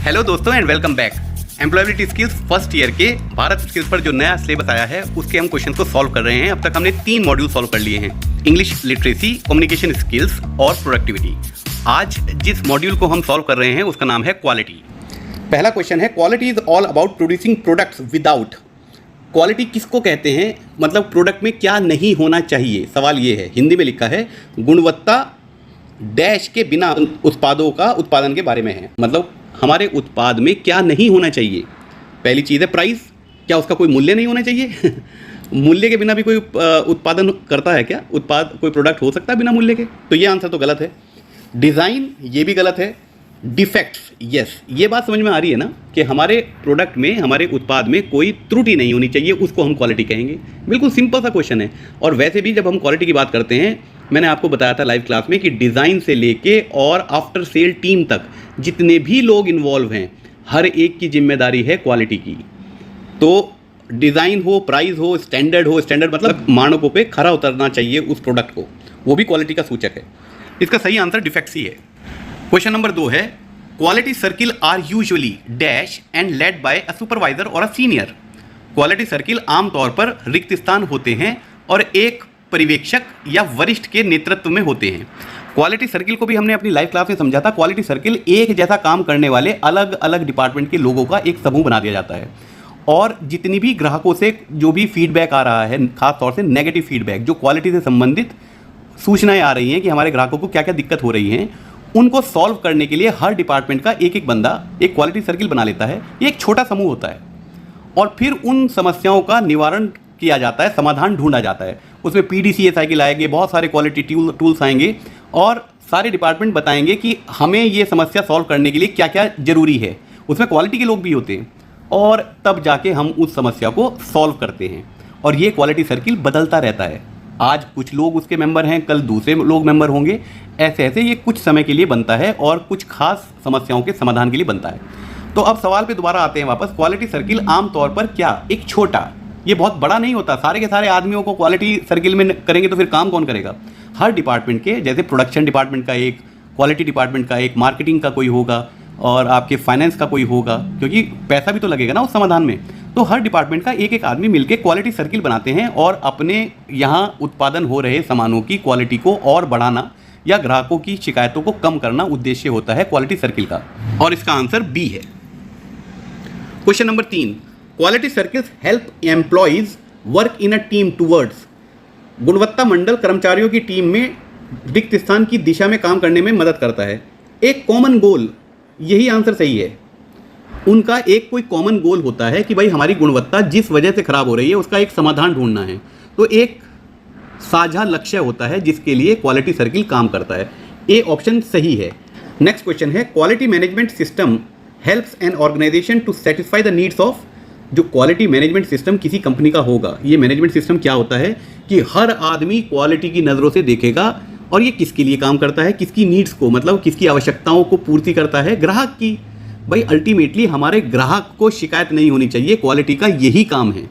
Hello दोस्तों and welcome back. Employability skills first year के Bharat skills पर जो नया सिलेबस आया है उसके हम क्वेश्चन को सॉल्व कर रहे हैं। अब तक हमने 3 मॉड्यूल सॉल्व कर लिए हैं, इंग्लिश लिटरेसी, कम्युनिकेशन स्किल्स और प्रोडक्टिविटी। आज जिस मॉड्यूल को हम सॉल्व कर रहे हैं उसका नाम है क्वालिटी। पहला क्वेश्चन है, quality is all about producing products without. Quality किसको कहते हैं, मतलब प्रोडक्ट में क्या नहीं होना चाहिए। सवाल ये है, हिंदी में लिखा है गुणवत्ता डैश के बिना उत्पादों का उत्पादन के बारे में है। मतलब हमारे उत्पाद में क्या नहीं होना चाहिए। पहली चीज़ है प्राइस, क्या उसका कोई मूल्य नहीं होना चाहिए मूल्य के बिना भी कोई उत्पादन करता है क्या? उत्पाद कोई प्रोडक्ट हो सकता है बिना मूल्य के? तो ये आंसर तो गलत है। डिज़ाइन, ये भी गलत है। डिफेक्ट्स, यस, ये बात समझ में आ रही है ना कि हमारे प्रोडक्ट में, हमारे उत्पाद में कोई त्रुटि नहीं होनी चाहिए, उसको हम क्वालिटी कहेंगे। बिल्कुल सिंपल सा क्वेश्चन है। और वैसे भी जब हम क्वालिटी की बात करते हैं, मैंने आपको बताया था लाइव क्लास में कि डिज़ाइन से लेके और आफ्टर सेल टीम तक जितने भी लोग इन्वॉल्व हैं, हर एक की जिम्मेदारी है क्वालिटी की। तो डिज़ाइन हो, प्राइस हो, स्टैंडर्ड मतलब मानकों पे खरा उतरना चाहिए उस प्रोडक्ट को, वो भी क्वालिटी का सूचक है। इसका सही आंसर डिफेक्ट्स ही है। क्वेश्चन नंबर 2 है, quality circle are usually dash and led by a supervisor और अ सीनियर। क्वालिटी सर्किल आमतौर पर रिक्त स्थान होते हैं और एक पर्यवेक्षक या वरिष्ठ के नेतृत्व में होते हैं। क्वालिटी सर्किल को भी हमने अपनी लाइव क्लास में समझा था। क्वालिटी सर्किल एक जैसा काम करने वाले अलग अलग डिपार्टमेंट के लोगों का एक समूह बना दिया जाता है, और जितनी भी ग्राहकों से जो भी फीडबैक आ रहा है, खास तौर से नेगेटिव फीडबैक, जो क्वालिटी से संबंधित सूचनाएं आ रही हैं कि हमारे ग्राहकों को क्या क्या दिक्कत हो रही हैं, उनको सॉल्व करने के लिए हर डिपार्टमेंट का एक एक बंदा एक क्वालिटी सर्किल बना लेता है। ये एक छोटा समूह होता है और फिर उन समस्याओं का निवारण किया जाता है, समाधान ढूंढा जाता है। उसमें PDCA साइकिल आएंगे, बहुत सारे क्वालिटी टूल्स आएंगे और सारे डिपार्टमेंट बताएंगे कि हमें ये समस्या सॉल्व करने के लिए क्या क्या ज़रूरी है। उसमें क्वालिटी के लोग भी होते हैं और तब जाके हम उस समस्या को सॉल्व करते हैं। और ये क्वालिटी सर्किल बदलता रहता है। आज कुछ लोग उसके मेंबर हैं, कल दूसरे लोग मेंबर होंगे। ऐसे ऐसे ये कुछ समय के लिए बनता है और कुछ खास समस्याओं के समाधान के लिए बनता है। तो अब सवाल पे दोबारा आते हैं वापस। क्वालिटी सर्किल आमतौर पर क्या एक छोटा, ये बहुत बड़ा नहीं होता। सारे के सारे आदमियों को क्वालिटी सर्किल में करेंगे तो फिर काम कौन करेगा? हर डिपार्टमेंट के, जैसे प्रोडक्शन डिपार्टमेंट का एक, क्वालिटी डिपार्टमेंट का एक, मार्केटिंग का कोई होगा और आपके फाइनेंस का कोई होगा, क्योंकि पैसा भी तो लगेगा ना उस समाधान में। तो हर डिपार्टमेंट का एक एक आदमी मिलकर क्वालिटी सर्किल बनाते हैं और अपने यहाँ उत्पादन हो रहे सामानों की क्वालिटी को और बढ़ाना या ग्राहकों की शिकायतों को कम करना उद्देश्य होता है क्वालिटी सर्किल का। और इसका आंसर बी है। Question number 3, quality circles help employees work in a team towards. गुणवत्ता मंडल कर्मचारियों की टीम में रिक्त स्थान की दिशा में काम करने में मदद करता है। एक कॉमन गोल, यही आंसर सही है। उनका एक कोई कॉमन गोल होता है कि भाई हमारी गुणवत्ता जिस वजह से खराब हो रही है उसका एक समाधान ढूंढना है। तो एक साझा लक्ष्य होता है जिसके लिए क्वालिटी सर्किल काम करता है। ए ऑप्शन सही है। नेक्स्ट क्वेश्चन है, quality management system helps an organisation to satisfy the needs of. जो क्वालिटी मैनेजमेंट सिस्टम किसी कंपनी का होगा, ये मैनेजमेंट सिस्टम क्या होता है कि हर आदमी क्वालिटी की नज़रों से देखेगा और ये किसके लिए काम करता है, किसकी नीड्स को, मतलब किसकी आवश्यकताओं को पूर्ति करता है, ग्राहक की। भाई अल्टीमेटली हमारे ग्राहक को शिकायत नहीं होनी चाहिए, क्वालिटी का यही काम है।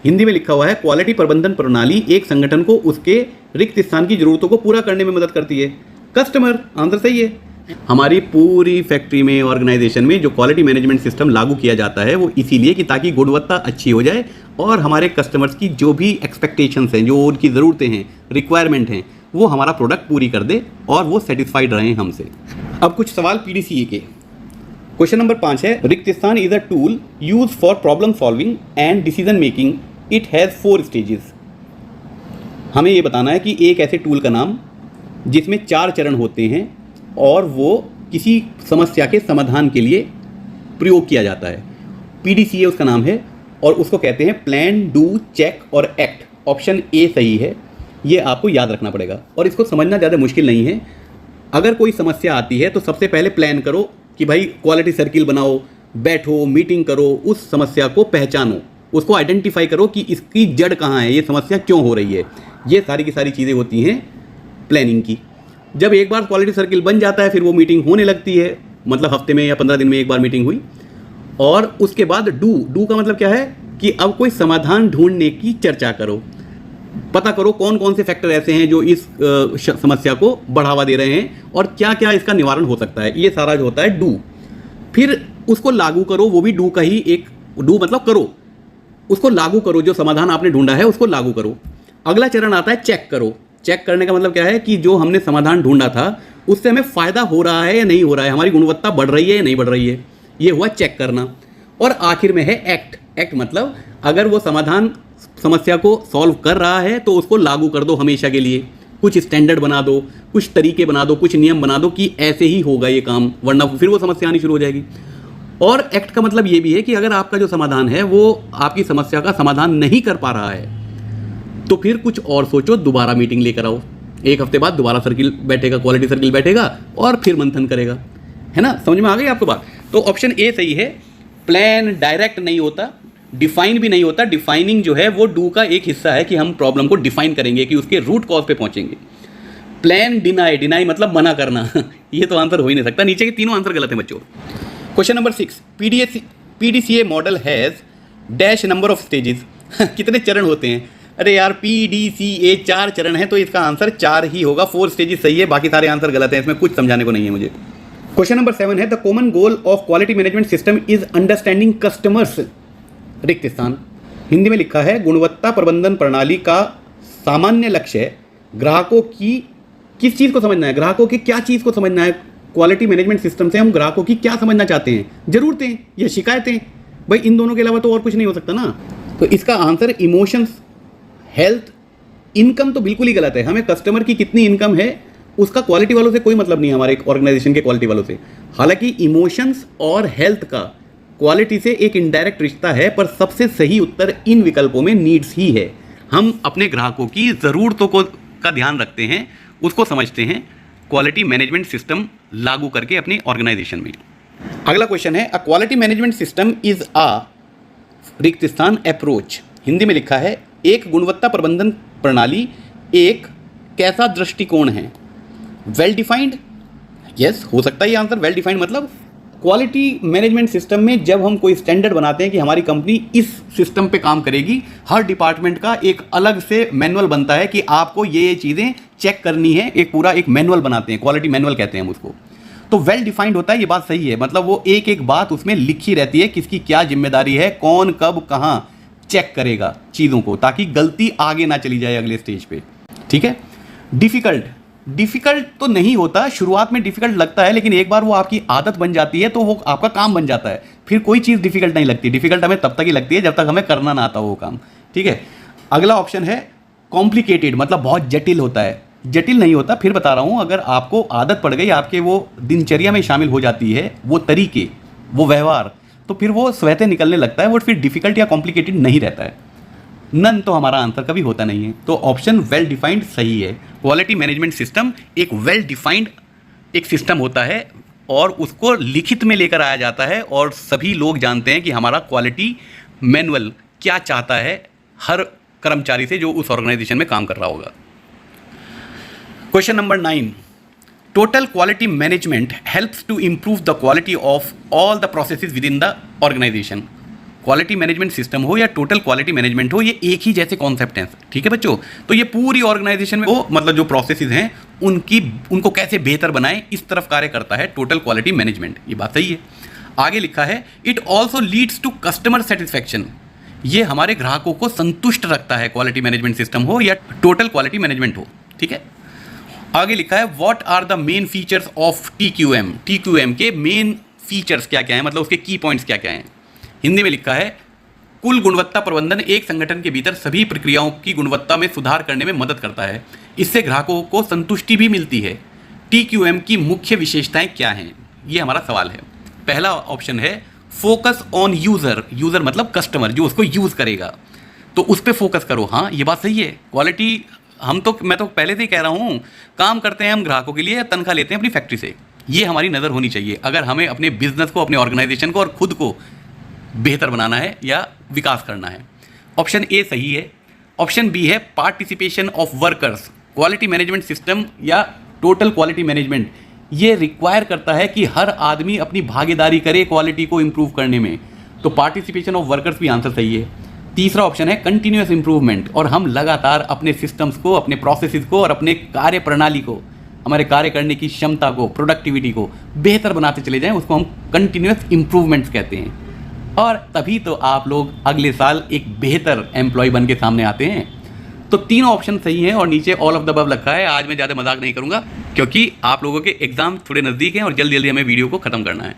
हिंदी में लिखा हुआ है, क्वालिटी प्रबंधन प्रणाली एक संगठन को उसके रिक्त स्थान की जरूरतों को पूरा करने में मदद करती है। कस्टमर, आंसर सही है। हमारी पूरी फैक्ट्री में, ऑर्गेनाइजेशन में जो क्वालिटी मैनेजमेंट सिस्टम लागू किया जाता है वो इसीलिए कि ताकि गुणवत्ता अच्छी हो जाए और हमारे कस्टमर्स की जो भी एक्सपेक्टेशंस हैं, जो उनकी ज़रूरतें हैं, रिक्वायरमेंट हैं, वो हमारा प्रोडक्ट पूरी कर दे और वो सेटिस्फाइड रहें हमसे। अब कुछ सवाल PDCA के। क्वेश्चन नंबर 5 है, रिक्त स्थान is a tool use for problem solving and decision making. It has 4 stages. हमें ये बताना है कि एक ऐसे टूल का नाम जिसमें 4 चरण होते हैं और वो किसी समस्या के समाधान के लिए प्रयोग किया जाता है। PDCA उसका नाम है और उसको कहते हैं प्लान, डू, चेक और एक्ट। ऑप्शन ए सही है। ये आपको याद रखना पड़ेगा और इसको समझना ज़्यादा मुश्किल नहीं है। अगर कोई समस्या आती है तो सबसे पहले प्लान करो कि भाई क्वालिटी सर्किल बनाओ, बैठो, मीटिंग करो, उस समस्या को पहचानो, उसको आइडेंटिफाई करो कि इसकी जड़ कहाँ है, ये समस्या क्यों हो रही है। ये सारी की सारी चीज़ें होती हैं प्लानिंग की। जब एक बार क्वालिटी सर्किल बन जाता है फिर वो मीटिंग होने लगती है, मतलब हफ्ते में या 15 दिन में एक बार मीटिंग हुई। और उसके बाद डू का मतलब क्या है कि अब कोई समाधान ढूंढने की चर्चा करो, पता करो कौन कौन से फैक्टर ऐसे हैं जो इस समस्या को बढ़ावा दे रहे हैं और क्या क्या इसका निवारण हो सकता है। ये सारा जो होता है डू। फिर उसको लागू करो, वो भी डू का ही एक, डू मतलब करो, उसको लागू करो, जो समाधान आपने ढूंढा है उसको लागू करो। अगला चरण आता है चेक करो। चेक करने का मतलब क्या है कि जो हमने समाधान ढूंढा था उससे हमें फायदा हो रहा है या नहीं हो रहा है, हमारी गुणवत्ता बढ़ रही है या नहीं बढ़ रही है, ये हुआ चेक करना। और आखिर में है एक्ट। एक्ट मतलब अगर वो समाधान समस्या को सॉल्व कर रहा है तो उसको लागू कर दो हमेशा के लिए, कुछ स्टैंडर्ड बना दो, कुछ तरीके बना दो, कुछ नियम बना दो कि ऐसे ही होगा ये काम, वरना फिर वो समस्या आनी शुरू हो जाएगी। और एक्ट का मतलब ये भी है कि अगर आपका जो समाधान है वो आपकी समस्या का समाधान नहीं कर पा रहा है तो फिर कुछ और सोचो, दोबारा मीटिंग लेकर आओ, एक हफ्ते बाद दोबारा सर्किल बैठेगा, क्वालिटी सर्किल बैठेगा और फिर मंथन करेगा, है ना। समझ में आ गई आपको बात। तो ऑप्शन ए सही है। प्लान डायरेक्ट नहीं होता, डिफाइन भी नहीं होता। डिफाइनिंग जो है वो डू का एक हिस्सा है कि हम प्रॉब्लम को डिफाइन करेंगे, कि उसके रूट कॉज पे पहुंचेंगे। प्लान डिनाई, डिनाई मतलब मना करना ये तो आंसर हो ही नहीं सकता। नीचे के तीनों आंसर गलत है बच्चों। Question number 6, PDCA model has dash number of stages कितने चरण होते हैं? अरे यार पीडीसीए 4 चरण है तो इसका आंसर 4 ही होगा। 4 स्टेजेस सही है, बाकी सारे आंसर गलत हैं, इसमें कुछ समझाने को नहीं है मुझे। क्वेश्चन नंबर 7 है the common goal of quality management system is understanding customers. रिक्त स्थान। हिंदी में लिखा है गुणवत्ता प्रबंधन प्रणाली का सामान्य लक्ष्य ग्राहकों की किस चीज़ को समझना है, ग्राहकों की क्या चीज़ को समझना है। क्वालिटी मैनेजमेंट सिस्टम से हम ग्राहकों की क्या समझना चाहते हैं, जरूरतें या शिकायतें, भाई इन दोनों के अलावा तो और कुछ नहीं हो सकता ना। तो इसका आंसर इमोशंस, हेल्थ, इनकम तो बिल्कुल ही गलत है। हमें कस्टमर की कितनी इनकम है उसका क्वालिटी वालों से कोई मतलब नहीं है, हमारे ऑर्गेनाइजेशन के क्वालिटी वालों से। हालांकि इमोशंस और हेल्थ का क्वालिटी से एक इनडायरेक्ट रिश्ता है, पर सबसे सही उत्तर इन विकल्पों में नीड्स ही है। हम अपने ग्राहकों की ज़रूरतों को का ध्यान रखते हैं, उसको समझते हैं क्वालिटी मैनेजमेंट सिस्टम लागू करके अपने ऑर्गेनाइजेशन में। अगला क्वेश्चन है a quality management system is a रिक्त स्थान अप्रोच। हिंदी में लिखा है एक गुणवत्ता प्रबंधन प्रणाली एक कैसा दृष्टिकोण है। वेल डिफाइंड, यस हो सकता है ये आंसर। वेल डिफाइंड मतलब क्वालिटी मैनेजमेंट सिस्टम में जब हम कोई स्टैंडर्ड बनाते हैं कि हमारी कंपनी इस सिस्टम पे काम करेगी, हर डिपार्टमेंट का एक अलग से मैनुअल बनता है कि आपको ये चीज़ें चेक करनी है, एक पूरा एक मैनुअल बनाते हैं, क्वालिटी मैनुअल कहते हैं हम उसको। तो वेल डिफाइंड होता है, ये बात सही है, मतलब वो एक एक बात उसमें लिखी रहती है, किसकी क्या जिम्मेदारी है, कौन कब कहाँ चेक करेगा चीज़ों को, ताकि गलती आगे ना चली जाए अगले स्टेज पे। ठीक है। डिफ़िकल्ट तो नहीं होता, शुरुआत में डिफ़िकल्ट लगता है, लेकिन एक बार वो आपकी आदत बन जाती है तो वो आपका काम बन जाता है, फिर कोई चीज़ डिफ़िकल्ट नहीं लगती। डिफ़िकल्ट हमें तब तक ही लगती है जब तक हमें करना ना आता हो वो काम। ठीक है। अगला ऑप्शन है कॉम्प्लिकेटेड, मतलब बहुत जटिल होता है। जटिल नहीं होता, फिर बता रहा हूँ, अगर आपको आदत पड़ गई, आपके वो दिनचर्या में शामिल हो जाती है वो तरीके, वो व्यवहार, तो फिर वो स्वतः निकलने लगता है, वो फिर डिफ़िकल्ट या कॉम्प्लिकेटेड नहीं रहता है। नन तो हमारा आंसर कभी होता नहीं है। तो ऑप्शन वेल डिफाइंड सही है। क्वालिटी मैनेजमेंट सिस्टम एक वेल डिफाइंड एक सिस्टम होता है और उसको लिखित में लेकर आया जाता है, और सभी लोग जानते हैं कि हमारा क्वालिटी मैनुअल क्या चाहता है हर कर्मचारी से जो उस ऑर्गेनाइजेशन में काम कर रहा होगा। Question number 9, total quality management helps to improve the quality of all the processes within the organisation. Quality management system हो या टोटल क्वालिटी मैनेजमेंट हो, ये एक ही जैसे कॉन्सेप्ट हैं। ठीक है बच्चों। तो ये पूरी ऑर्गेनाइजेशन में वो मतलब जो प्रोसेसेस हैं उनको कैसे बेहतर बनाएं, इस तरफ कार्य करता है टोटल क्वालिटी मैनेजमेंट। ये बात सही है। आगे लिखा है it also leads to customer satisfaction. ये हमारे ग्राहकों को संतुष्ट रखता है, क्वालिटी मैनेजमेंट सिस्टम हो या टोटल क्वालिटी मैनेजमेंट हो। ठीक है। आगे लिखा है what are the main features of TQM। TQM के मेन फीचर्स क्या क्या हैं, मतलब उसके की पॉइंट्स क्या क्या हैं। हिंदी में लिखा है कुल गुणवत्ता प्रबंधन एक संगठन के भीतर सभी प्रक्रियाओं की गुणवत्ता में सुधार करने में मदद करता है, इससे ग्राहकों को संतुष्टि भी मिलती है। TQM की मुख्य विशेषताएं क्या हैं, ये हमारा सवाल है। पहला ऑप्शन है फोकस ऑन यूज़र। यूज़र मतलब कस्टमर, जो उसको यूज़ करेगा, तो उस पर फोकस करो। हाँ ये बात सही है। क्वालिटी मैं तो पहले से ही कह रहा हूँ, काम करते हैं हम ग्राहकों के लिए, तनख्वाह लेते हैं अपनी फैक्ट्री से, ये हमारी नज़र होनी चाहिए अगर हमें अपने बिजनेस को, अपने ऑर्गेनाइजेशन को और खुद को बेहतर बनाना है या विकास करना है। ऑप्शन ए सही है। ऑप्शन बी है participation of workers. Quality management system या टोटल क्वालिटी मैनेजमेंट ये रिक्वायर करता है कि हर आदमी अपनी भागीदारी करे क्वालिटी को इम्प्रूव करने में, तो पार्टिसिपेशन ऑफ वर्कर्स भी आंसर सही है। तीसरा ऑप्शन है कंटिन्यूअस इंप्रूवमेंट, और हम लगातार अपने सिस्टम्स को, अपने प्रोसेसेस को और अपने कार्य प्रणाली को हमारे कार्य करने की क्षमता को, प्रोडक्टिविटी को बेहतर बनाते चले जाएं, उसको हम कंटिन्यूस इम्प्रूवमेंट्स कहते हैं। और तभी तो आप लोग अगले साल एक बेहतर एम्प्लॉय बन के सामने आते हैं। तो तीनों ऑप्शन सही हैं और नीचे ऑल ऑफ द अबव रखा है। आज मैं ज़्यादा मजाक नहीं करूँगा क्योंकि आप लोगों के एग्जाम थोड़े नज़दीक हैं और जल्दी जल्दी हमें वीडियो को ख़त्म करना है।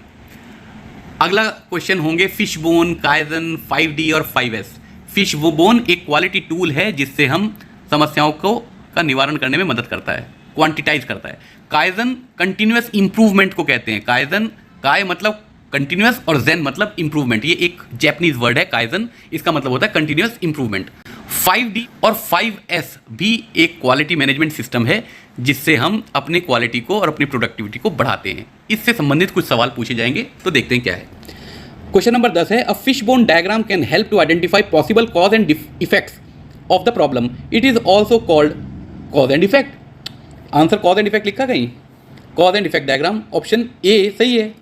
अगला क्वेश्चन होंगे फिशबोन, काइजन, 5D और 5S। फिशबोन एक क्वालिटी टूल है जिससे हम समस्याओं का निवारण करने में मदद करता है, क्वांटिटाइज करता है। काइजन कंटिन्यूस इंप्रूवमेंट को कहते हैं। काइजन, काय मतलब कंटिन्यूस और जेन मतलब इंप्रूवमेंट, ये एक जैपनीज वर्ड है काइजन, इसका मतलब होता है कंटिन्यूस इंप्रूवमेंट। 5D और 5S भी एक क्वालिटी मैनेजमेंट सिस्टम है जिससे हम अपने क्वालिटी को और अपनी प्रोडक्टिविटी को बढ़ाते हैं। इससे संबंधित कुछ सवाल पूछे जाएंगे, तो देखते हैं क्या है। क्वेश्चन नंबर 10 है, a fishbone diagram can help to identify possible cause and effects of the problem. It is also called cause and effect. Answer cause and effect लिखा कहीं, cause and effect diagram, option A सही है।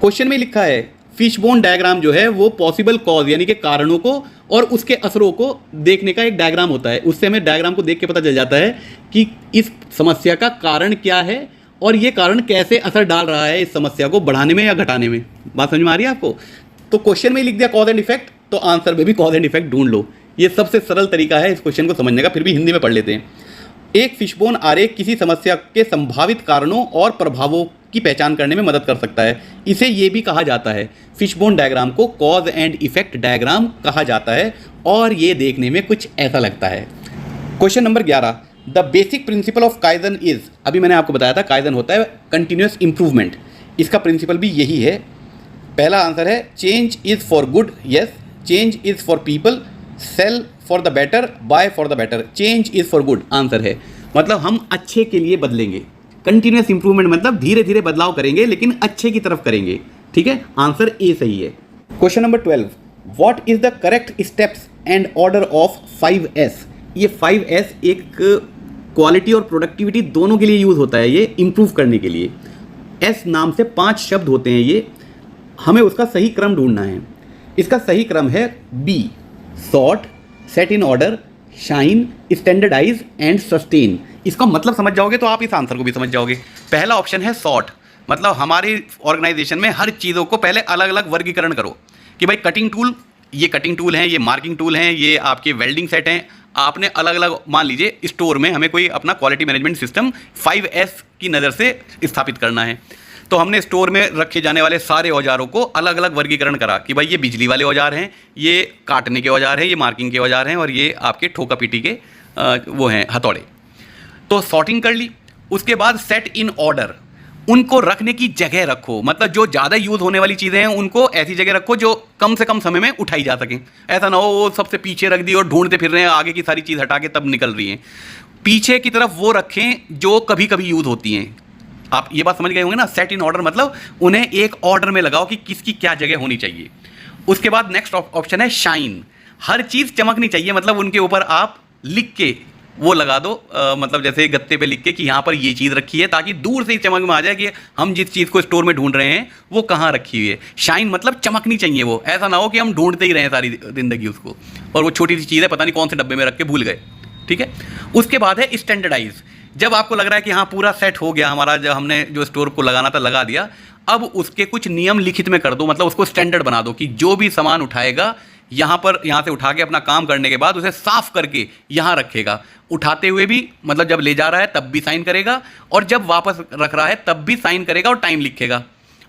Question में लिखा है fishbone diagram जो है वो पॉसिबल कॉज यानी कि कारणों को और उसके असरों को देखने का एक डायग्राम होता है। उससे हमें डायग्राम को देख के पता चल जाता है कि इस समस्या का कारण क्या है और ये कारण कैसे असर डाल रहा है इस समस्या को बढ़ाने में या घटाने में। बात समझ में आ रही है आपको? तो क्वेश्चन में लिख दिया कॉज एंड इफेक्ट, तो आंसर में भी कॉज एंड इफेक्ट ढूंढ लो। ये सबसे सरल तरीका है इस क्वेश्चन को समझने का, फिर भी हिंदी में पढ़ लेते हैं। एक फिशबोन आरेख किसी समस्या के संभावित कारणों और प्रभावों की पहचान करने में मदद कर सकता है। इसे ये भी कहा जाता है, फिशबोन डायग्राम को कॉज एंड इफेक्ट डायग्राम कहा जाता है और ये देखने में कुछ ऐसा लगता है। Question number 11, the basic principle of kaizen is, अभी मैंने आपको बताया था काइजन होता है कंटिन्यूस इंप्रूवमेंट, इसका प्रिंसिपल भी यही है। पहला आंसर है change is for good, yes, change is for people, sell for the better, buy for the better. Change is for good answer है, मतलब हम अच्छे के लिए बदलेंगे। कंटिन्यूस इंप्रूवमेंट मतलब धीरे धीरे बदलाव करेंगे लेकिन अच्छे की तरफ करेंगे, ठीक है, आंसर ए सही है। Question number 12, what is the correct steps and order of 5S। ये 5S एक क्वालिटी और प्रोडक्टिविटी दोनों के लिए यूज होता है, ये इंप्रूव करने के लिए। S नाम से 5 शब्द होते हैं, ये हमें उसका सही क्रम ढूंढना है। इसका सही क्रम है B, sort, set in order, shine, standardise and sustain. इसका मतलब समझ जाओगे तो आप इस आंसर को भी समझ जाओगे। पहला ऑप्शन है सॉर्ट, मतलब हमारी ऑर्गेनाइजेशन में हर चीज़ों को पहले अलग अलग वर्गीकरण करो कि भाई कटिंग टूल, ये कटिंग टूल हैं, ये मार्किंग टूल हैं, ये आपके वेल्डिंग सेट हैं। आपने अलग अलग, मान लीजिए स्टोर में हमें कोई अपना क्वालिटी मैनेजमेंट सिस्टम 5S की नज़र से स्थापित करना है, तो हमने स्टोर में रखे जाने वाले सारे औजारों को अलग अलग वर्गीकरण करा कि भाई ये बिजली वाले औजार हैं, ये काटने के औजार हैं, ये मार्किंग के औजार हैं और ये आपके ठोका पीटी के वो हैं हथौड़े। तो सॉर्टिंग कर ली। उसके बाद सेट इन ऑर्डर, उनको रखने की जगह रखो, मतलब जो ज़्यादा यूज़ होने वाली चीज़ें हैं उनको ऐसी जगह रखो जो कम से कम समय में उठाई जा सकें। ऐसा ना हो वो सबसे पीछे रख दी और ढूंढते फिर रहे हैं, आगे की सारी चीज़ हटा के तब निकल रही हैं। पीछे की तरफ वो रखें जो कभी कभी यूज़ होती हैं। आप ये बात समझ गए होंगे ना, सेट इन ऑर्डर मतलब उन्हें एक ऑर्डर में लगाओ कि किसकी क्या जगह होनी चाहिए। उसके बाद नेक्स्ट ऑप्शन है शाइन, हर चीज़ चमकनी चाहिए, मतलब उनके ऊपर आप लिख के वो लगा दो, मतलब जैसे गत्ते पे लिख के कि यहाँ पर ये चीज़ रखी है, ताकि दूर से ही चमक में आ जाए कि हम जिस चीज़ को स्टोर में ढूंढ रहे हैं वो कहाँ रखी हुई है। शाइन मतलब चमकनी चाहिए वो, ऐसा ना हो कि हम ढूंढते ही रहें सारी जिंदगी उसको और वो छोटी सी चीज़ है पता नहीं कौन से डब्बे में रख के भूल गए, ठीक है। उसके बाद है स्टैंडर्डाइज, जब आपको लग रहा है कि हाँ पूरा सेट हो गया हमारा, जब हमने जो स्टोर को लगाना था लगा दिया, अब उसके कुछ नियम लिखित में कर दो, मतलब उसको स्टैंडर्ड बना दो कि जो भी सामान उठाएगा यहाँ से उठा के अपना काम करने के बाद उसे साफ करके यहाँ रखेगा, उठाते हुए भी, मतलब जब ले जा रहा है तब भी साइन करेगा और जब वापस रख रहा है तब भी साइन करेगा और टाइम लिखेगा।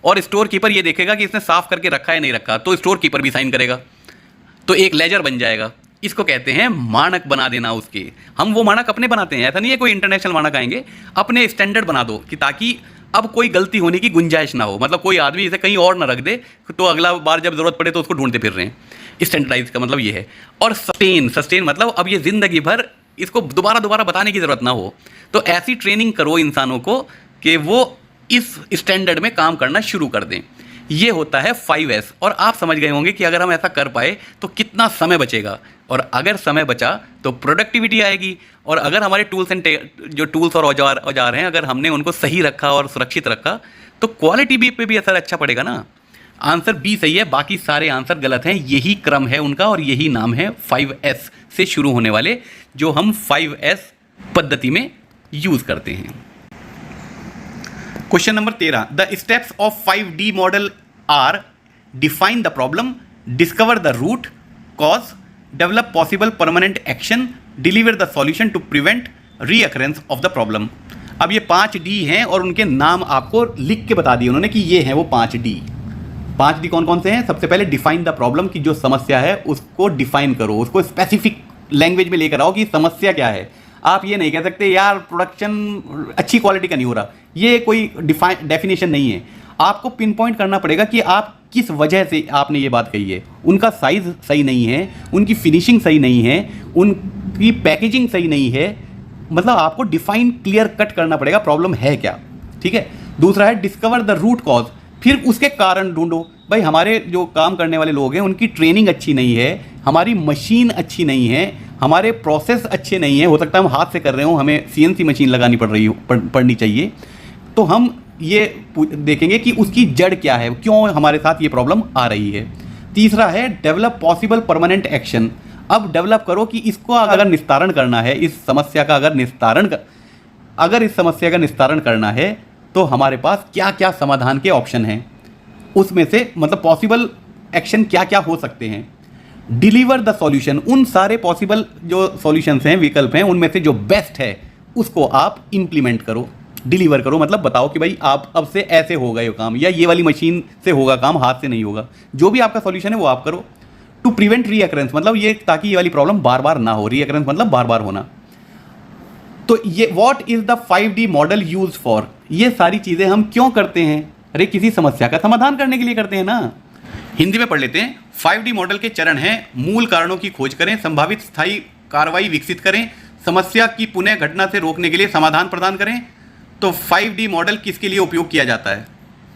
और स्टोर कीपर ये देखेगा कि इसने साफ करके रखा है नहीं रखा, तो स्टोर कीपर भी साइन करेगा, तो एक लेजर बन जाएगा। इसको कहते हैं मानक बना देना उसके। हम वो मानक अपने बनाते हैं, ऐसा नहीं है कोई इंटरनेशनल मानक आएंगे, अपने स्टैंडर्ड बना दो कि ताकि अब कोई गलती होने की गुंजाइश ना हो, मतलब कोई आदमी इसे कहीं और ना रख दे तो अगला बार जब ज़रूरत पड़े तो उसको ढूंढते फिर रहे हैं। स्टैंडर्डाइज का मतलब ये है। और सस्टेन मतलब अब ये ज़िंदगी भर इसको दोबारा बताने की ज़रूरत ना हो, तो ऐसी ट्रेनिंग करो इंसानों को कि वो इस स्टैंडर्ड में काम करना शुरू कर दें। ये होता है 5S। और आप समझ गए होंगे कि अगर हम ऐसा कर पाए तो कितना समय बचेगा, और अगर समय बचा तो प्रोडक्टिविटी आएगी, और अगर हमारे टूल्स और औजार हैं अगर हमने उनको सही रखा और सुरक्षित रखा तो क्वालिटी भी पे भी असर अच्छा पड़ेगा ना। आंसर बी सही है, बाकी सारे आंसर गलत हैं। यही क्रम है उनका और यही नाम है 5S से शुरू होने वाले, जो हम 5S पद्धति में यूज़ करते हैं। Question number 13, the steps of 5D model are define the problem, discover the root cause, develop possible permanent action, deliver the solution to prevent reoccurrence of the problem. अब ये 5D हैं और उनके नाम आपको लिख के बता दिए उन्होंने कि ये हैं वो 5D। 5D कौन कौन से हैं? सबसे पहले डिफाइन द प्रॉब्लम, की जो समस्या है उसको डिफाइन करो, उसको स्पेसिफिक लैंग्वेज में लेकर आओ कि समस्या क्या है। आप ये नहीं कह सकते यार प्रोडक्शन अच्छी क्वालिटी का नहीं हो रहा, ये कोई डेफिनेशन नहीं है। आपको पिन पॉइंट करना पड़ेगा कि आप किस वजह से आपने ये बात कही है। उनका साइज़ सही नहीं है, उनकी फिनिशिंग सही नहीं है, उनकी पैकेजिंग सही नहीं है, मतलब आपको डिफाइन क्लियर कट करना पड़ेगा प्रॉब्लम है क्या, ठीक है। दूसरा है डिस्कवर द रूट कॉज, फिर उसके कारण ढूंढो। भाई हमारे जो काम करने वाले लोग हैं उनकी ट्रेनिंग अच्छी नहीं है, हमारी मशीन अच्छी नहीं है, हमारे प्रोसेस अच्छे नहीं है, हो सकता है हम हाथ से कर रहे हो, हमें CNC मशीन लगानी पड़नी चाहिए। तो हम ये देखेंगे कि उसकी जड़ क्या है, क्यों हमारे साथ ये प्रॉब्लम आ रही है। तीसरा है डेवलप पॉसिबल परमानेंट एक्शन। अब डेवलप करो कि इसको अगर निस्तारण करना है, इस समस्या का अगर इस समस्या का निस्तारण करना है तो हमारे पास क्या क्या समाधान के ऑप्शन हैं, उसमें से मतलब पॉसिबल एक्शन क्या क्या हो सकते हैं। डिलीवर द सॉल्यूशन, उन सारे पॉसिबल जो सॉल्यूशंस हैं, विकल्प हैं, उनमें से जो बेस्ट है उसको आप इंप्लीमेंट करो, डिलीवर करो, मतलब बताओ कि भाई आप अब से ऐसे होगा ये काम, या ये वाली मशीन से होगा काम, हाथ से नहीं होगा। जो भी आपका सॉल्यूशन है वो आप करो। टू प्रिवेंट रीअकरेंस, मतलब ये ताकि ये वाली प्रॉब्लम बार बार ना हो, रीअकरेंस मतलब बार बार होना। तो ये what is the 5D model use for, ये सारी चीज़ें हम क्यों करते हैं? अरे किसी समस्या का समाधान करने के लिए करते हैं ना। हिंदी में पढ़ लेते हैं। 5D मॉडल के चरण हैं, मूल कारणों की खोज करें, संभावित स्थायी कार्रवाई विकसित करें, समस्या की पुनः घटना से रोकने के लिए समाधान प्रदान करें। तो 5D मॉडल किसके लिए उपयोग किया जाता है?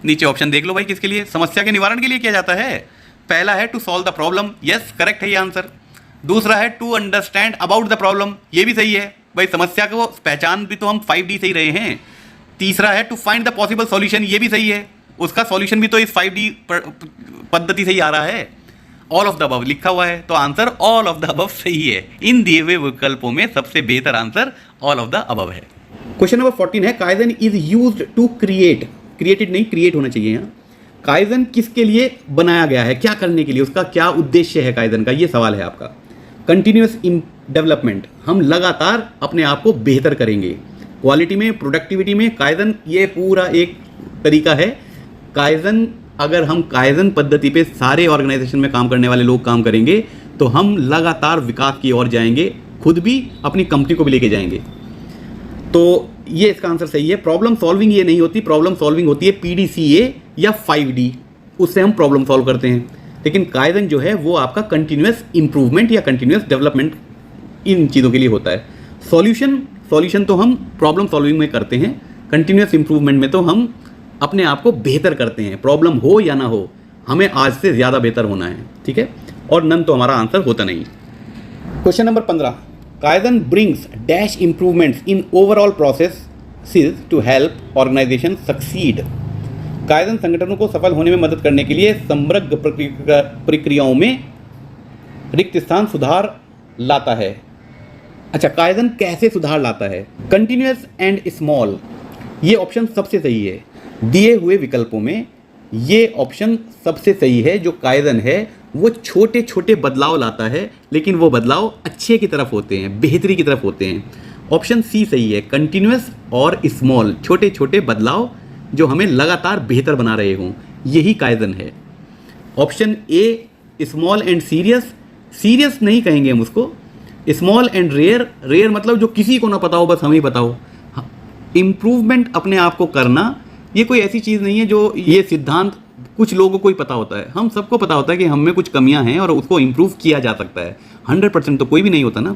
नीचे ऑप्शन देख लो भाई, किसके लिए? समस्या के निवारण के लिए किया जाता है। पहला है to solve the problem, yes correct है ये आंसर। दूसरा है to understand about the problem, ये भी सही है भाई, समस्या को पहचान भी तो हम 5D से ही रहे हैं। तीसरा है to find the possible solution, ये भी सही है, उसका सॉल्यूशन भी तो इस 5D पद्धति से ही आ रहा है। ऑल ऑफ द अबव लिखा हुआ है, तो answer all of the above सही है। इन दिए हुए विकल्पों में सबसे बेहतर answer all of the above है। क्वेश्चन नंबर 14 है kaizen is used to created नहीं, क्रिएट होना चाहिए यहाँ। काइजन किसके लिए बनाया गया है, क्या करने के लिए, उसका क्या उद्देश्य है काइजन का, ये सवाल है आपका। कंटिन्यूअस डेवलपमेंट, हम लगातार अपने आप को बेहतर करेंगे, क्वालिटी में, प्रोडक्टिविटी में। काइजन ये पूरा एक तरीका है। काइजन, अगर हम काइजन पद्धति पे सारे ऑर्गेनाइजेशन में काम करने वाले लोग काम करेंगे तो हम लगातार विकास की ओर जाएंगे, खुद भी अपनी कंपनी को भी लेके जाएंगे। तो ये इसका आंसर सही है। प्रॉब्लम सॉल्विंग ये नहीं होती, प्रॉब्लम सॉल्विंग होती है PDCA या 5D, उससे हम प्रॉब्लम सॉल्व करते हैं। लेकिन काइजन जो है वो आपका कंटिन्यूअस इंप्रूवमेंट या कंटिन्यूअस डेवलपमेंट, इन चीज़ों के लिए होता है। सॉल्यूशन तो हम प्रॉब्लम सॉल्विंग में करते हैं, कंटिन्यूअस इंप्रूवमेंट में तो हम अपने आप को बेहतर करते हैं। प्रॉब्लम हो या ना हो, हमें आज से ज़्यादा बेहतर होना है, ठीक है। और नन तो हमारा आंसर होता नहीं। Question number 15, kaizen brings dash improvements in overall processes to help organisation succeed. Kaizen संगठनों को सफल होने में मदद करने के लिए समग्र प्रक्रियाओं में रिक्त स्थान सुधार लाता है। अच्छा, काइजन कैसे सुधार लाता है? कंटिन्यूअस एंड स्मॉल, ये ऑप्शन सबसे सही है। दिए हुए विकल्पों में ये ऑप्शन सबसे सही है। जो काइजन है वो छोटे छोटे बदलाव लाता है, लेकिन वो बदलाव अच्छे की तरफ होते हैं, बेहतरी की तरफ होते हैं। ऑप्शन सी सही है, कंटिन्यूअस और स्मॉल, छोटे छोटे बदलाव जो हमें लगातार बेहतर बना रहे हों, यही काइजन है। Option A small and serious नहीं कहेंगे हम उसको, स्मॉल एंड रेयर मतलब जो किसी को ना पता हो, बस हमें पता हो। इम्प्रूवमेंट अपने आप को करना, ये कोई ऐसी चीज़ नहीं है जो ये सिद्धांत कुछ लोगों को ही पता होता है। हम सबको पता होता है कि हम में कुछ कमियां हैं और उसको इम्प्रूव किया जा सकता है। 100% तो कोई भी नहीं होता ना।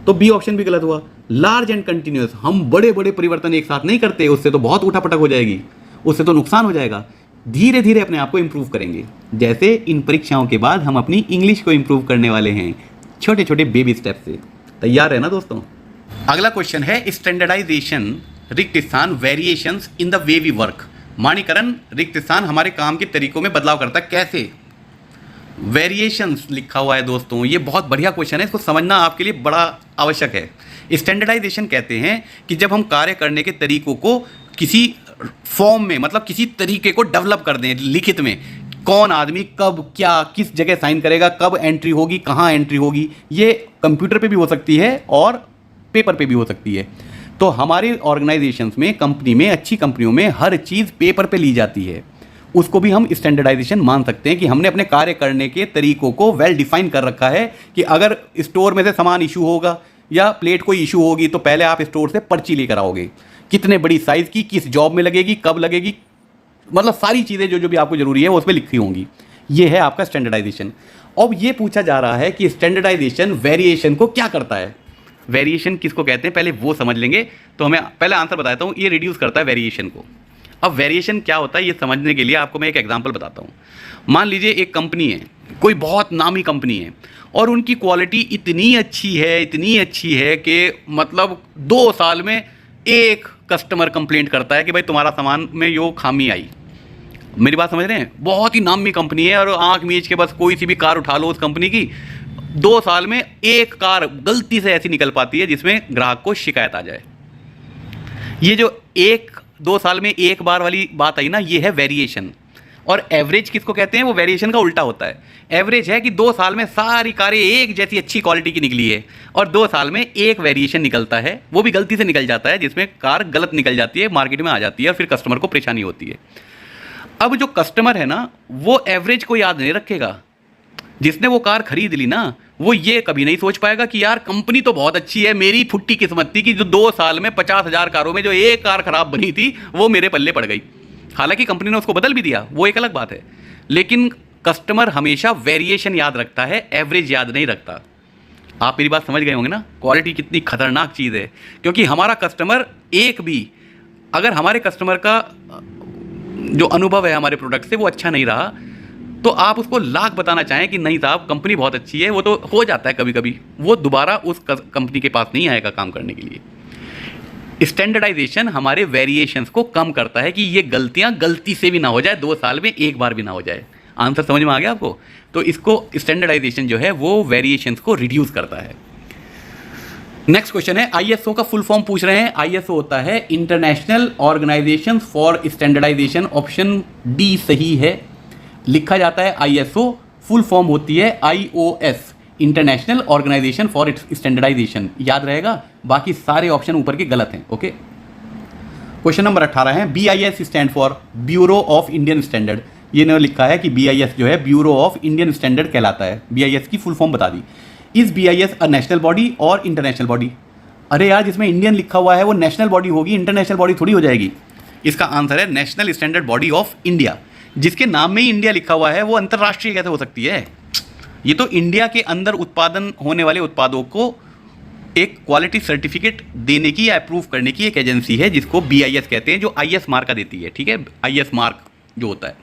तो बी ऑप्शन भी गलत हुआ। लार्ज एंड कंटिन्यूअस, हम बड़े बड़े परिवर्तन एक साथ नहीं करते, उससे तो बहुत उठापटक हो जाएगी, उससे तो नुकसान हो जाएगा। धीरे धीरे अपने आप को इम्प्रूव करेंगे, जैसे इन परीक्षाओं के बाद हम अपनी इंग्लिश को इम्प्रूव करने वाले हैं, छोटे छोटे बेबी स्टेप से। तैयार है ना दोस्तों? अगला क्वेश्चन है स्टैंडर्डाइजेशन, रिक्त स्थान, variations in the way we work. मानकीकरण, रिक्त स्थान हमारे काम के तरीकों में बदलाव करता है, कैसे? वेरिएशंस लिखा हुआ है दोस्तों, ये बहुत बढ़िया क्वेश्चन है, इसको समझना आपके लिए बड़ा आवश्यक है। स्टैंडर्डाइजेशन कहते हैं कि जब हम कार्य करने के तरीकों को किसी फॉर्म में, मतलब किसी तरीके को डेवलप कर दें लिखित में, कौन आदमी कब क्या किस जगह साइन करेगा, कब एंट्री होगी, कहाँ एंट्री होगी, ये कंप्यूटर पे भी हो सकती है और पेपर पे भी हो सकती है। तो हमारे ऑर्गेनाइजेशंस में, कंपनी में, अच्छी कंपनियों में हर चीज़ पेपर पे ली जाती है। उसको भी हम स्टैंडर्डाइजेशन मान सकते हैं कि हमने अपने कार्य करने के तरीकों को वेल डिफाइन कर रखा है कि अगर स्टोर में से सामान इशू होगा या प्लेट कोई इशू होगी तो पहले आप स्टोर से पर्ची लेकर आओगे, कितने बड़ी साइज़ की, किस जॉब में लगेगी, कब लगेगी, मतलब सारी चीज़ें जो जो भी आपको ज़रूरी है वो उस पर लिखी होंगी। ये है आपका स्टैंडर्डाइजेशन। अब ये पूछा जा रहा है कि स्टैंडर्डाइजेशन वेरिएशन को क्या करता है। वेरिएशन किसको कहते हैं पहले वो समझ लेंगे, तो हमें पहले आंसर बताता हूँ। ये रिड्यूस करता है वेरिएशन को। अब वेरिएशन क्या होता है ये समझने के लिए आपको मैं एक एग्जांपल बताता हूँ। मान लीजिए एक कंपनी है, कोई बहुत नामी कंपनी है और उनकी क्वालिटी इतनी अच्छी है कि मतलब 2 साल में एक कस्टमर कंप्लेंट करता है कि भाई तुम्हारा सामान में यो खामी आई। मेरी बात समझ रहे हैं? बहुत ही नामी कंपनी है और आंख मीच के बस कोई सी भी कार उठा लो उस कंपनी की, 2 साल में एक कार गलती से ऐसी निकल पाती है जिसमें ग्राहक को शिकायत आ जाए। ये जो 1-2 साल में एक बार वाली बात आई ना, ये है वेरिएशन। और एवरेज किसको कहते हैं? वो वेरिएशन का उल्टा होता है। एवरेज है कि 2 साल में सारी कारें एक जैसी अच्छी क्वालिटी की निकली है और 2 साल में एक वेरिएशन निकलता है, वो भी गलती से निकल जाता है जिसमें कार गलत निकल जाती है, मार्केट में आ जाती है और फिर कस्टमर को परेशानी होती है। अब जो कस्टमर है ना, वो एवरेज को याद नहीं रखेगा। जिसने वो कार खरीद ली ना, वो ये कभी नहीं सोच पाएगा कि यार कंपनी तो बहुत अच्छी है, मेरी फुट्टी किस्मत थी कि जो 2 साल में 50,000 कारों में जो एक कार खराब बनी थी वो मेरे पल्ले पड़ गई। हालांकि कंपनी ने उसको बदल भी दिया, वो एक अलग बात है, लेकिन कस्टमर हमेशा वेरिएशन याद रखता है, एवरेज याद नहीं रखता। आप मेरी बात समझ गए होंगे ना, क्वालिटी कितनी खतरनाक चीज़ है। क्योंकि हमारा कस्टमर एक भी, अगर हमारे कस्टमर का जो अनुभव है हमारे प्रोडक्ट से वो अच्छा नहीं रहा, तो आप उसको लाख बताना चाहें कि नहीं साहब कंपनी बहुत अच्छी है, वो तो हो जाता है कभी कभी, वो दोबारा उस कंपनी के पास नहीं आएगा काम करने के लिए। स्टैंडर्डाइजेशन हमारे वेरिएशंस को कम करता है कि ये गलतियां गलती से भी ना हो जाए, 2 साल में एक बार भी ना हो जाए। आंसर समझ में आ गया आपको? तो इसको स्टैंडर्डाइजेशन जो है वो वेरिएशंस को रिड्यूस करता है। नेक्स्ट क्वेश्चन है, आईएसओ का फुल फॉर्म पूछ रहे हैं। आईएसओ होता है international organisation for standardisation. Option D सही है। लिखा जाता है आईएसओ, फुल फॉर्म होती है IOS, international organisation for its standardisation. याद रहेगा, बाकी सारे ऑप्शन ऊपर के गलत हैं। ओके, क्वेश्चन नंबर 18 है, BIS stand for bureau of Indian standard. ये ने लिखा है कि BIS जो है ब्यूरो ऑफ इंडियन स्टैंडर्ड कहलाता है। BIS की फुल फॉर्म बता दी। Is BIS a national body और इंटरनेशनल बॉडी? अरे यार, जिसमें इंडियन लिखा हुआ है वो नेशनल बॉडी होगी, इंटरनेशनल बॉडी थोड़ी हो जाएगी। इसका आंसर है national standard body of India. जिसके नाम में ही इंडिया लिखा हुआ है वो अंतर्राष्ट्रीय कैसे हो सकती है? ये तो इंडिया के अंदर उत्पादन होने वाले उत्पादों को एक क्वालिटी सर्टिफिकेट देने की या अप्रूव करने की एक एजेंसी है जिसको BIS कहते हैं, जो IS मार्क का देती है। ठीक है, IS मार्क जो होता है।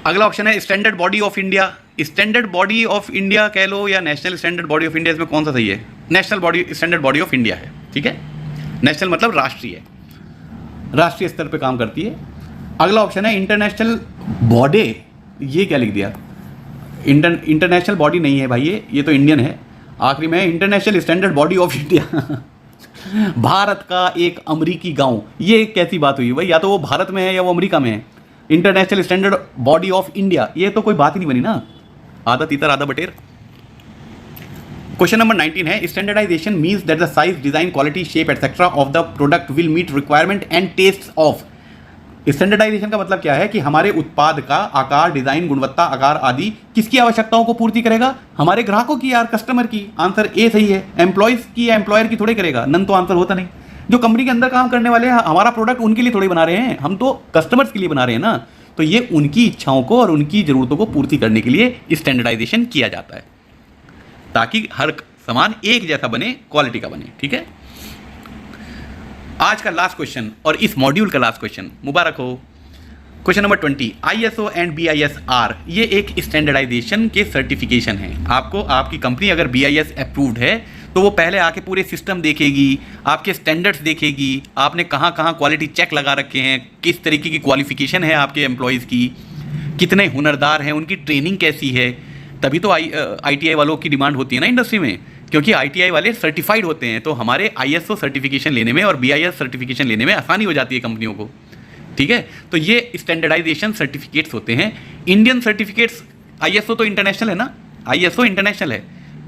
अगला ऑप्शन है standard body of India. Standard body of India कह लो या national standard body of India, इसमें कौन सा सही है? National body standard body of India है। ठीक है, नेशनल मतलब राष्ट्रीय, राष्ट्रीय स्तर पे काम करती है। अगला ऑप्शन है इंटरनेशनल बॉडी। ये क्या लिख दिया? इंटरनेशनल बॉडी नहीं है भाई, ये तो इंडियन है। आखिरी में international standard body of India. Bharat का एक अमेरिकी गांव, ये कैसी बात हुई भाई? या तो वो भारत में है या वो अमेरिका में है। International standard body of India, ये तो कोई बात ही नहीं बनी ना। आधा तीतर आधा बटेर। क्वेश्चन नंबर 19 है, standardisation means that the size, design, quality, shape etcetera of the product will meet requirement and test of. Standardisation का मतलब क्या है कि हमारे उत्पाद का आकार, डिजाइन, गुणवत्ता, आकार आदि किसकी आवश्यकताओं को पूर्ति करेगा? हमारे ग्राहकों की यार, कस्टमर की। आंसर ए सही है। एम्प्लॉयज की या एम्प्लॉयर की थोड़ी करेगा, नन तो आंसर होता नहीं। जो कंपनी के अंदर काम करने वाले हैं, हमारा प्रोडक्ट उनके लिए थोड़ी बना रहे हैं, हम तो कस्टमर्स के लिए बना रहे हैं ना। तो ये उनकी इच्छाओं को और उनकी जरूरतों को पूर्ति करने के लिए स्टैंडर्डाइजेशन किया जाता है, ताकि हर सामान एक जैसा बने, क्वालिटी का बने। ठीक है, आज का लास्ट क्वेश्चन और इस मॉड्यूल का लास्ट क्वेश्चन, मुबारक हो। Question number 20, ISO and BIS-R, ये एक स्टैंडर्डाइजेशन के सर्टिफिकेशन है। आपको, आपकी कंपनी अगर BIS अप्रूव्ड है तो वो पहले आके पूरे सिस्टम देखेगी, आपके स्टैंडर्ड्स देखेगी, आपने कहाँ कहाँ क्वालिटी चेक लगा रखे हैं, किस तरीके की क्वालिफिकेशन है आपके एम्प्लॉयज़ की, कितने हुनरदार हैं, उनकी ट्रेनिंग कैसी है। तभी तो ITI वालों की डिमांड होती है ना इंडस्ट्री में क्योंकि ITI वाले सर्टिफाइड होते हैं, तो हमारे ISO सर्टिफिकेशन लेने में और BIS सर्टिफिकेशन लेने में आसानी हो जाती है कंपनियों को। ठीक है, तो ये स्टैंडर्डाइजेशन सर्टिफिकेट्स होते हैं। इंडियन सर्टिफिकेट्स, ISO तो इंटरनेशनल है ना, ISO इंटरनेशनल है,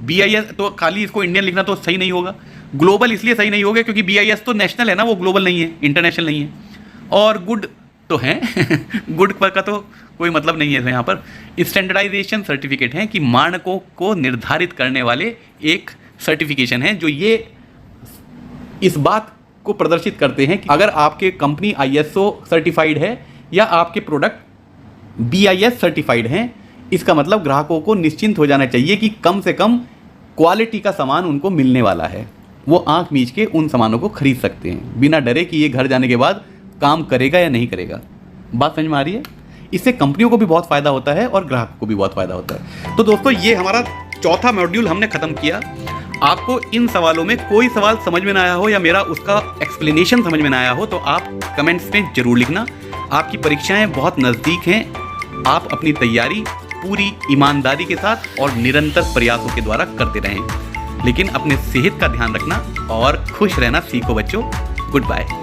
BIS तो खाली इसको इंडियन लिखना तो सही नहीं होगा। ग्लोबल इसलिए सही नहीं होगा क्योंकि BIS तो नेशनल है ना, वो ग्लोबल नहीं है, इंटरनेशनल नहीं है। और गुड तो हैं गुड पर का तो कोई मतलब नहीं है यहाँ पर। स्टैंडर्डाइजेशन सर्टिफिकेट हैं कि मानकों को निर्धारित करने वाले एक सर्टिफिकेशन है, जो ये इस बात को प्रदर्शित करते हैं कि अगर आपके कंपनी ISO सर्टिफाइड है या आपके प्रोडक्ट BIS सर्टिफाइड हैं, इसका मतलब ग्राहकों को निश्चिंत हो जाना चाहिए कि कम से कम क्वालिटी का सामान उनको मिलने वाला है। वो आंख मीच के उन सामानों को खरीद सकते हैं बिना डरे कि ये घर जाने के बाद काम करेगा या नहीं करेगा। बात समझ में आ रही है? इससे कंपनियों को भी बहुत फ़ायदा होता है और ग्राहकों को भी बहुत फ़ायदा होता है। तो दोस्तों, ये हमारा चौथा मॉड्यूल हमने ख़त्म किया। आपको इन सवालों में कोई सवाल समझ में ना आया हो या मेरा उसका एक्सप्लेनेशन समझ में ना आया हो तो आप कमेंट्स में ज़रूर लिखना। आपकी परीक्षाएं बहुत नज़दीक हैं। आप अपनी तैयारी पूरी ईमानदारी के साथ और निरंतर प्रयासों के द्वारा करते रहें, लेकिन अपने सेहत का ध्यान रखना और खुश रहना सीखो बच्चों। Good bye.